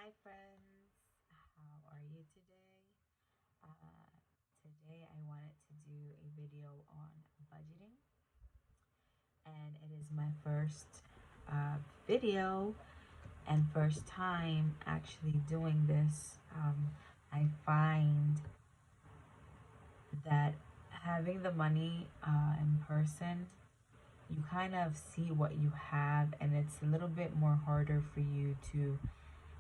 Hi friends, how are you today? Today I wanted to do a video on budgeting, and it is my first video and first time actually doing this. I find that having the money in person, you kind of see what you have, and it's a little bit more harder for you to,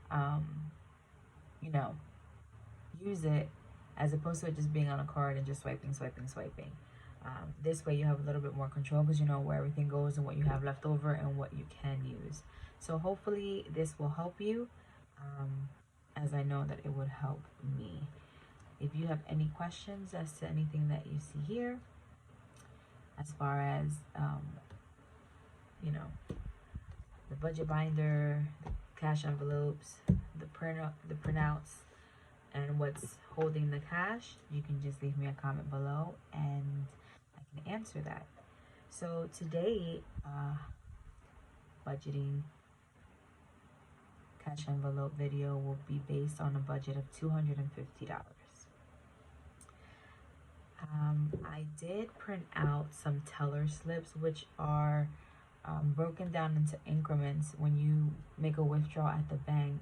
um, you know, use it as opposed to it just being on a card and just swiping. This way you have a little bit more control because you know where everything goes and what you have left over and what you can use. So hopefully this will help you, as I know that it would help me. If you have any questions as to anything that you see here, as far as, you know, the budget binder, the cash envelopes, the printouts, and what's holding the cash, you can just leave me a comment below and I can answer that. So today, budgeting cash envelope video will be based on a budget of $250. I did print out some teller slips, which are broken down into increments. When you make a withdrawal at the bank,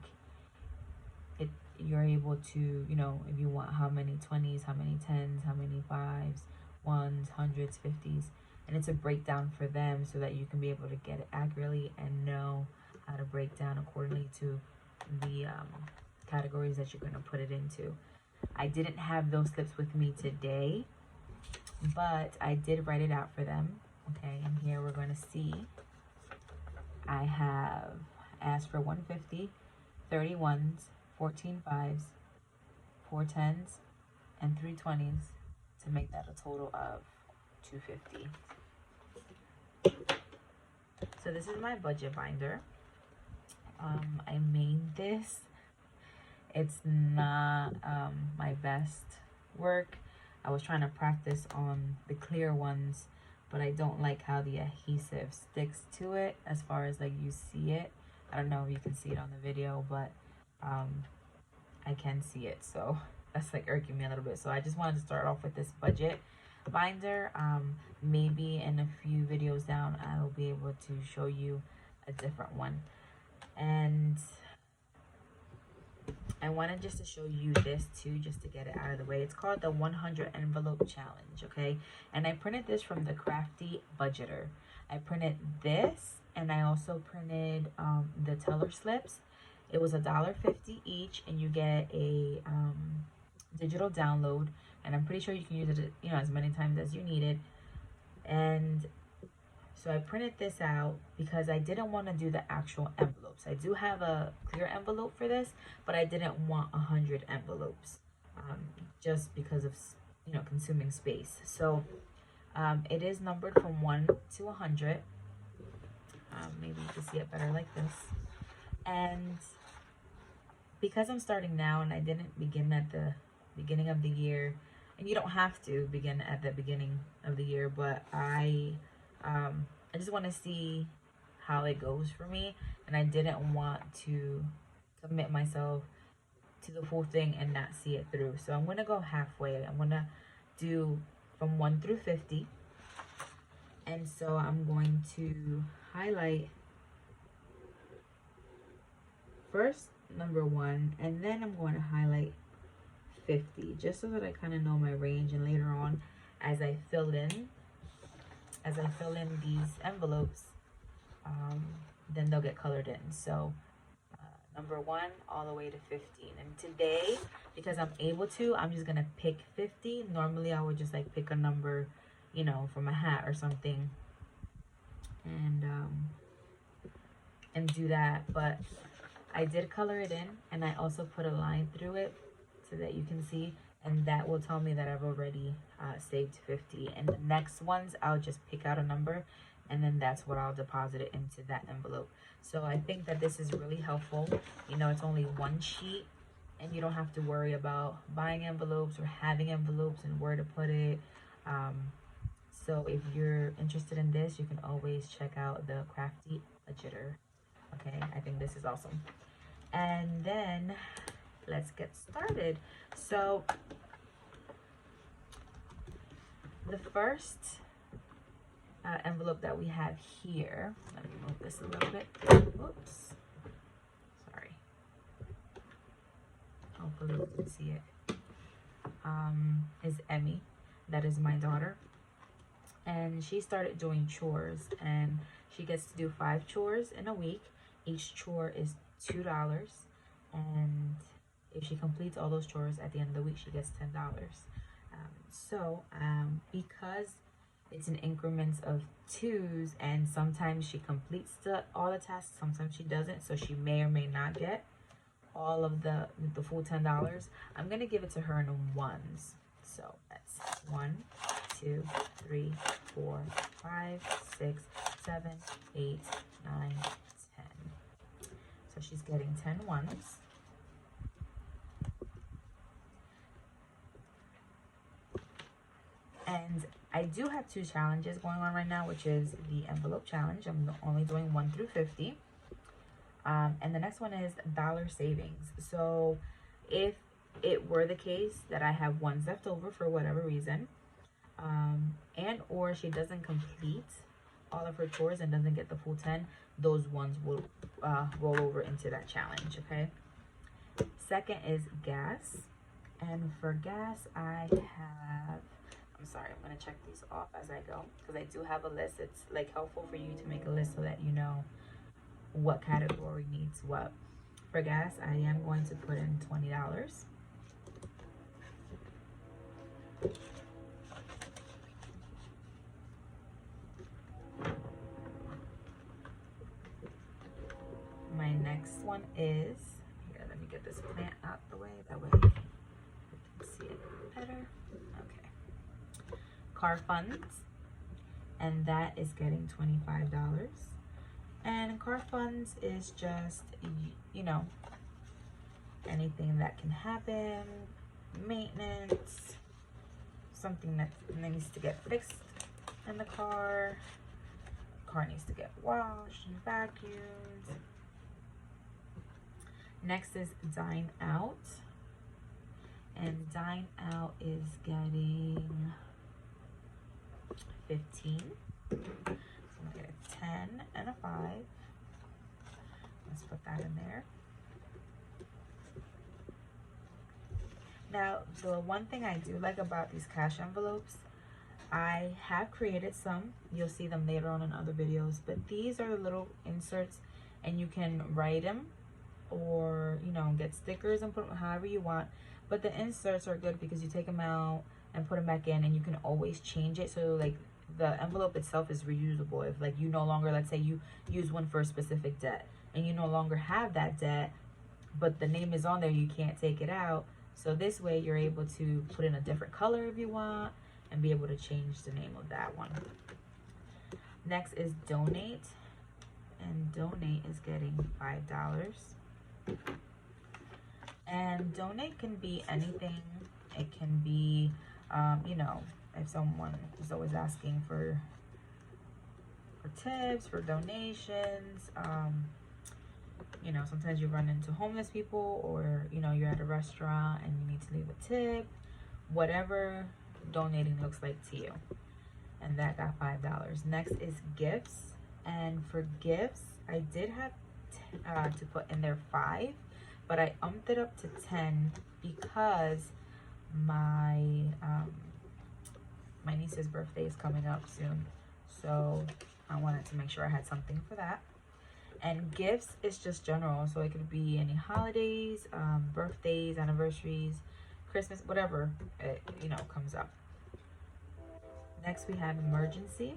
you're able to, you know, if you want how many 20s, how many 10s, how many 5s, 1s, 100s, 50s, and it's a breakdown for them so that you can be able to get it accurately and know how to break down accordingly to the categories that you're going to put it into. I didn't have those slips with me today, but I did write it out for them. Okay, and here we're going to see I have asked for 150, 31s, 14 5s, 4 10s, and 3 20s to make that a total of 250. So this is my budget binder. I made this. It's not my best work. I was trying to practice on the clear ones, but I don't like how the adhesive sticks to it as far as like you see it. I don't know if you can see it on the video, but I can see it, so that's like irking me a little bit. So I just wanted to start off with this budget binder. Maybe in a few videos down I will be able to show you a different one. And I wanted just to show you this too, just to get it out of the way. It's called the 100 envelope challenge, okay? And I printed this from the Crafty Budgeter. I printed this, and I also printed the teller slips. It was $1.50 each, and you get a digital download. And I'm pretty sure you can use it, you know, as many times as you need it. And so I printed this out because I didn't want to do the actual envelopes. I do have a clear envelope for this, but I didn't want 100 envelopes just because of, you know, consuming space. So it is numbered from 1 to 100. Maybe you can see it better like this. And because I'm starting now and I didn't begin at the beginning of the year, and you don't have to begin at the beginning of the year, but I just want to see how it goes for me, and I didn't want to commit myself to the full thing and not see it through. So I'm going to go halfway. I'm going to do from 1 through 50. And so I'm going to highlight first number 1, and then I'm going to highlight 50, just so that I kind of know my range, and later on as I fill in these envelopes, then they'll get colored in. So number 1 all the way to 15. And today, because I'm able to, I'm just gonna pick 50. Normally I would just like pick a number, you know, from a hat or something, and do that. But I did color it in, and I also put a line through it so that you can see, and that will tell me that I've already saved 50. And the next ones, I'll just pick out a number, and then that's what I'll deposit it into that envelope. So I think that this is really helpful. You know, it's only one sheet, and you don't have to worry about buying envelopes or having envelopes and where to put it. So if you're interested in this, you can always check out the Crafty Budgeter. Okay, I think this is awesome. And then let's get started. So the first envelope that we have here, let me move this a little bit. Oops, sorry. Hopefully you can see it. Is Emmy. That is my daughter. And she started doing chores, and she gets to do 5 chores in a week. Each chore is $2, and if she completes all those chores at the end of the week, she gets $10. Because it's in increments of 2s, and sometimes she completes all the tasks, sometimes she doesn't, so she may or may not get all of the full $10. I'm gonna give it to her in 1s. So that's 1, 2, 3, 4, 5, 6, 7, 8, 9, 10. So she's getting 10 1s. And I do have 2 challenges going on right now, which is the envelope challenge. I'm only doing 1 through 50. And the next one is dollar savings. So if it were the case that I have 1s left over for whatever reason, and or she doesn't complete all of her chores and doesn't get the full 10, those 1s will roll over into that challenge, okay? Second is gas. And for gas, I have, I'm sorry, I'm going to check these off as I go, because I do have a list. It's like helpful for you to make a list so that you know what category needs what. For gas, I am going to put in $20. My next one is, here, let me get this plant out the way, that way you can see it better. Okay. Car funds, and that is getting $25. And car funds is just, you know, anything that can happen, maintenance, something that needs to get fixed in the car needs to get washed and vacuumed. Next is dine out, and dine out is getting 15. So I'm gonna get a 10 and a 5. Let's put that in there. Now, the one thing I do like about these cash envelopes, I have created some. You'll see them later on in other videos, but these are the little inserts, and you can write them or, you know, get stickers and put them however you want. But the inserts are good because you take them out and put them back in, and you can always change it. So like the envelope itself is reusable. If like you no longer, let's say you use one for a specific debt and you no longer have that debt, but the name is on there, you can't take it out. So this way you're able to put in a different color if you want and be able to change the name of that one. Next is donate, and donate is getting $5. And donate can be anything. It can be, you know, if someone is always asking for tips, for donations, you know, sometimes you run into homeless people, or, you know, you're at a restaurant and you need to leave a tip, whatever donating looks like to you. And that got $5. Next is gifts. And for gifts, I did have to put in there 5, but I umped it up to 10 because my my niece's birthday is coming up soon. So I wanted to make sure I had something for that. And gifts is just general, so it could be any holidays, birthdays, anniversaries, Christmas, whatever it, you know, comes up. Next we have emergency,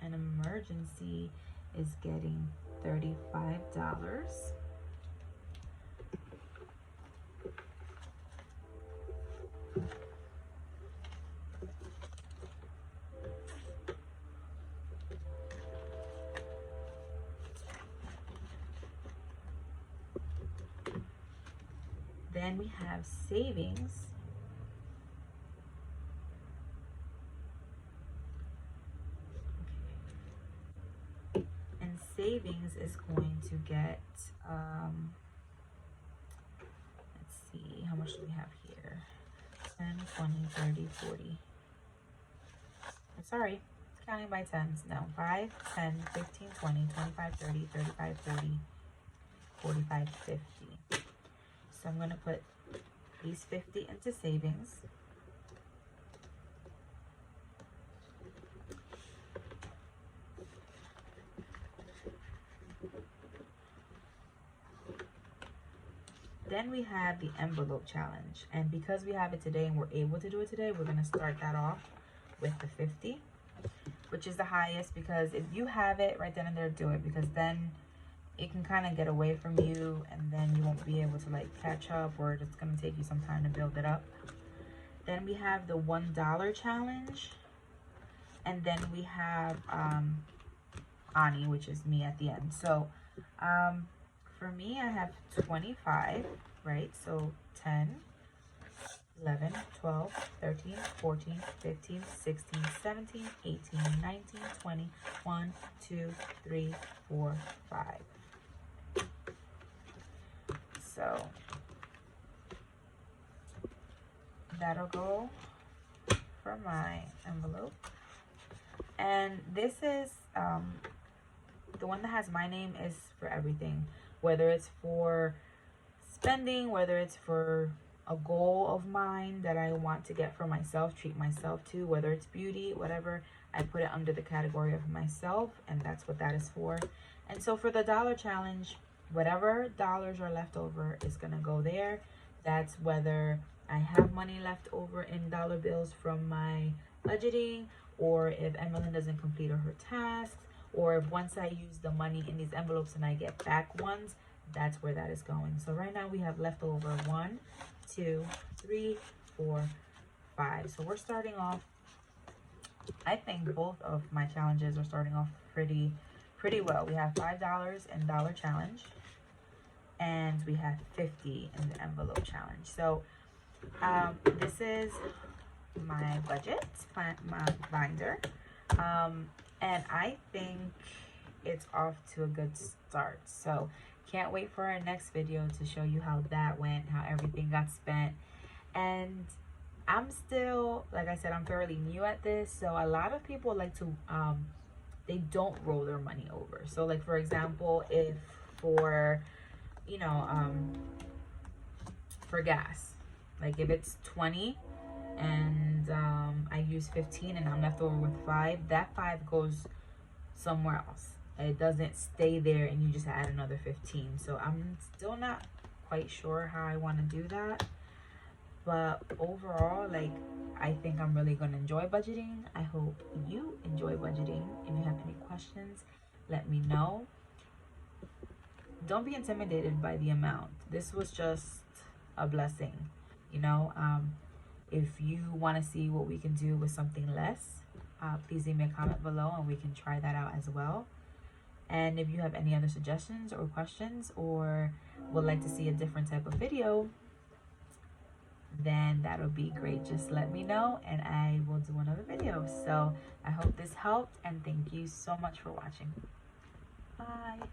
and emergency is getting $35. Then we have savings. And savings is going to get see, how much do we have here? 10, 20, 30, 40. Sorry, counting by tens. No, 5, 10, 15, 20, 25, 30, 35, 40, 45, 50. So I'm going to put these 50 into savings. Then we have the envelope challenge. And because we have it today and we're able to do it today, we're going to start that off with the 50, which is the highest, because if you have it right then and there, do it, because then it can kind of get away from you and then you won't be able to like catch up, or it's going to take you some time to build it up. Then we have the $1 challenge, and then we have Ani, which is me at the end. So for me, I have 25, right? So 10, 11, 12, 13, 14, 15, 16, 17, 18, 19, 20, 1, 2, 3, 4, 5. So that'll go for my envelope. And this is the one that has my name is for everything, whether it's for spending, whether it's for a goal of mine that I want to get for myself, treat myself to, whether it's beauty, whatever, I put it under the category of myself, and that's what that is for. And so for the dollar challenge, whatever dollars are left over is gonna go there. That's whether I have money left over in dollar bills from my budgeting, or if Emmeline doesn't complete her tasks, or if once I use the money in these envelopes and I get back ones, that's where that is going. So right now we have left over 1, 2, 3, 4, 5. So we're starting off, I think both of my challenges are starting off pretty well. We have $5 in dollar challenge, and we have 50 in the envelope challenge. So this is my budget plan, my binder, and I think it's off to a good start. So can't wait for our next video to show you how that went, how everything got spent. And I'm still, like I said, I'm fairly new at this, so a lot of people like to they don't roll their money over. So like, for example, if for, you know, for gas, like if it's 20 and I use 15 and I'm left over with 5, that 5 goes somewhere else. It doesn't stay there and you just add another 15. So I'm still not quite sure how I want to do that, but overall, like, I think I'm really going to enjoy budgeting. I hope you enjoy budgeting. If you have any questions, let me know. Don't be intimidated by the amount. This was just a blessing, you know. If you want to see what we can do with something less, please leave me a comment below and we can try that out as well. And if you have any other suggestions or questions, or would like to see a different type of video, then that'll be great. Just let me know and I will do another video. So I hope this helped, and thank you so much for watching. Bye.